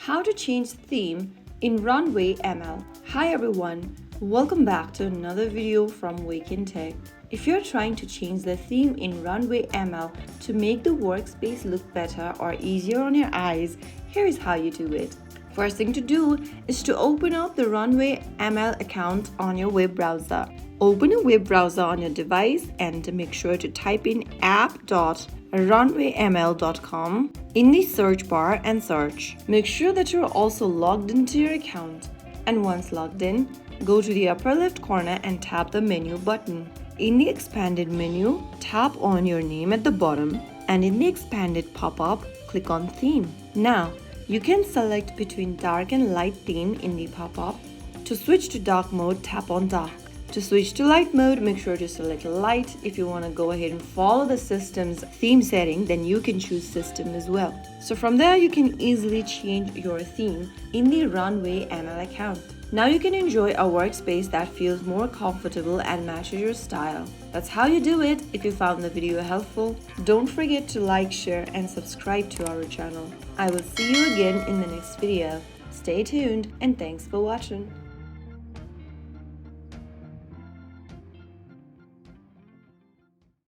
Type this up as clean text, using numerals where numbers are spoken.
How to change the theme in Runway ML. Hi everyone, welcome back to another video from Wake&Tech. If you're trying to change the theme in Runway ML to make the workspace look better or easier on your eyes, here is how you do it. First thing to do is to open up the Runway ML account on your web browser. Open a web browser on your device and make sure to type in app.runwayml.com in the search bar and search. Make sure that you're also logged into your account. And once logged in, go to the upper left corner and tap the menu button. In the expanded menu, tap on your name at the bottom, and in the expanded pop-up, click on Theme. Now, you can select between dark and light theme in the pop-up. To switch to dark mode, tap on dark. To switch to light mode, make sure to select light. If you want to go ahead and follow the system's theme setting, then you can choose system as well. So from there, you can easily change your theme in the Runway ML account. Now you can enjoy a workspace that feels more comfortable and matches your style. That's how you do it. If you found the video helpful, don't forget to like, share, and subscribe to our channel. I will see you again in the next video. Stay tuned and thanks for watching.